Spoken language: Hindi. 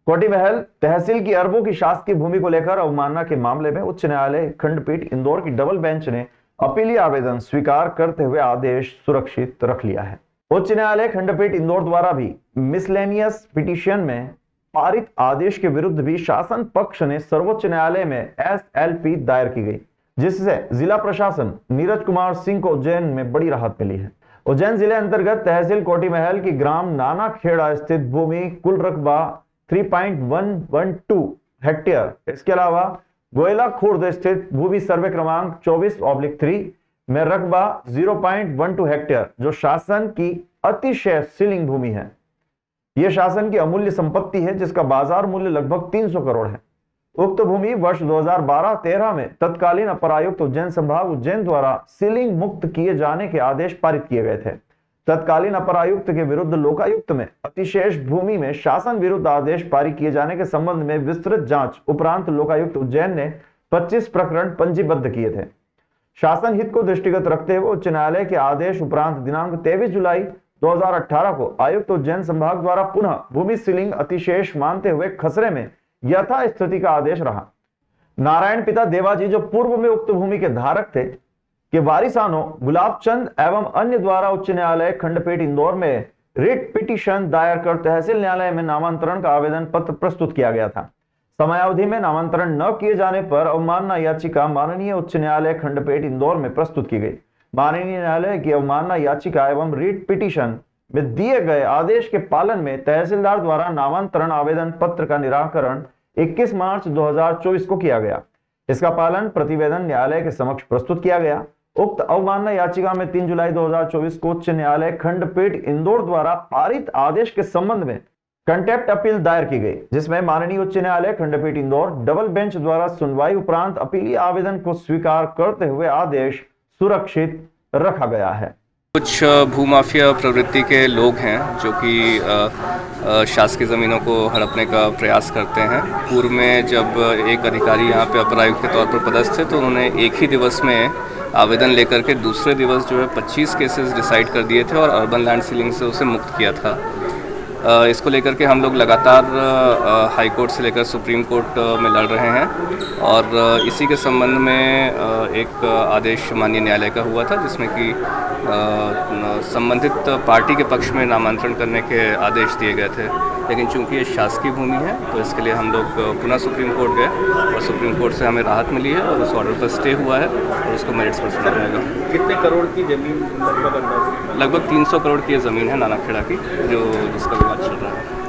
कोटिमहल तहसील की अरबों की शासकीय भूमि को लेकर अवमानना के मामले में उच्च न्यायालय खंडपीठ इंदौर की डबल बेंच ने अपीलीय आवेदन स्वीकार करते हुए आदेश सुरक्षित रख लिया है। उच्च न्यायालय खंडपीठ इंदौर द्वारा भी मिसलेनियस पिटीशन में पारित आदेश के विरुद्ध भी शासन पक्ष ने सर्वोच्च न्यायालय में एसएलपी दायर की गई, जिससे जिला प्रशासन नीरज कुमार सिंह को उज्जैन में बड़ी राहत मिली है। उज्जैन जिले अंतर्गत तहसील कोटिमहल की ग्राम नाना खेड़ा स्थित भूमि कुल रकबा 3.112 हेक्टेयर, इसके अलावा गोयला खुर्द स्थित भूमि सर्वे क्रमांक 24/3 में रकबा 0.12 हेक्टेयर जो शासन की अतिशय सीलिंग भूमि है। यह शासन की अमूल्य संपत्ति है जिसका बाजार मूल्य लगभग 300 करोड़ है। उक्त भूमि वर्ष 2012-13 में तत्कालीन अपर आयुक्त उज्जैन संभाग उज्जैन द्वारा सीलिंग मुक्त किए जाने के आदेश पारित किए गए थे। तत्कालीन अपर आयुक्त के विरुद्ध लोकायुक्त में अतिशेष भूमि में शासन विरुद्ध आदेश पारित किए जाने के संबंध में विस्तृत जांच उपरांत लोकायुक्त उज्जैन ने 25 प्रकरण पंजीबद्ध किए थे। शासन हित को दृष्टिगत रखते हुए उच्च न्यायालय के आदेश उपरांत दिनांक 23 जुलाई 2018 को आयुक्त उज्जैन संभाग द्वारा पुनः भूमि सीलिंग अतिशेष मानते हुए खसरे में यथा स्थिति का आदेश रहा। नारायण पिता देवाजी जो पूर्व में उक्त भूमि के धारक थे के वारिसानों गुलाब चंद एवं अन्य द्वारा उच्च न्यायालय खंडपीठ इंदौर में रिट पिटीशन दायर कर तहसील न्यायालय में नामांतरण का आवेदन पत्र प्रस्तुत किया गया था। समयावधि में नामांतरण न किए जाने पर अवमानना याचिका माननीय उच्च न्यायालय खंडपीठ इंदौर में प्रस्तुत की गई। माननीय न्यायालय की अवमानना याचिका एवं रिट पिटीशन में दिए गए आदेश के पालन में तहसीलदार द्वारा नामांतरण आवेदन पत्र का निराकरण 21 मार्च 2024 को किया गया। इसका पालन प्रतिवेदन न्यायालय के समक्ष प्रस्तुत किया गया। उक्त अवमानना याचिका में 3 जुलाई 2024 को उच्च न्यायालय खंडपीठ इंदौर द्वारा पारित आदेश के संबंध में कंटेप्ट अपील दायर की गई, जिसमें माननीय उच्च न्यायालय खंडपीठ इंदौर डबल बेंच द्वारा सुनवाई उपरांत अपीलीय आवेदन को स्वीकार करते हुए आदेश सुरक्षित रखा गया है। कुछ भूमाफिया प्रवृत्ति के लोग हैं जो कि शासकीय ज़मीनों को हड़पने का प्रयास करते हैं। पूर्व में जब एक अधिकारी यहाँ पे अपर आयुक्त के तौर पर पदस्थ थे तो उन्होंने एक ही दिवस में आवेदन लेकर के दूसरे दिवस जो है 25 केसेस डिसाइड कर दिए थे और अर्बन लैंड सीलिंग से उसे मुक्त किया था। इसको लेकर के हम लोग लगातार हाई कोर्ट से लेकर सुप्रीम कोर्ट में लड़ रहे हैं और इसी के संबंध में एक आदेश माननीय न्यायालय का हुआ था जिसमें कि संबंधित पार्टी के पक्ष में नामांतरण करने के आदेश दिए गए थे, लेकिन चूंकि ये शासकीय भूमि है तो इसके लिए हम लोग पुनः सुप्रीम कोर्ट गए और सुप्रीम कोर्ट से हमें राहत मिली है और उस ऑर्डर पर स्टे हुआ है और उसको मेरिट्स पर सुना जाएगा। कितने करोड़ की जमीन लगभग 300 करोड़ की ज़मीन है नाना खेड़ा की, जो जिसका विवाद चल रहा है।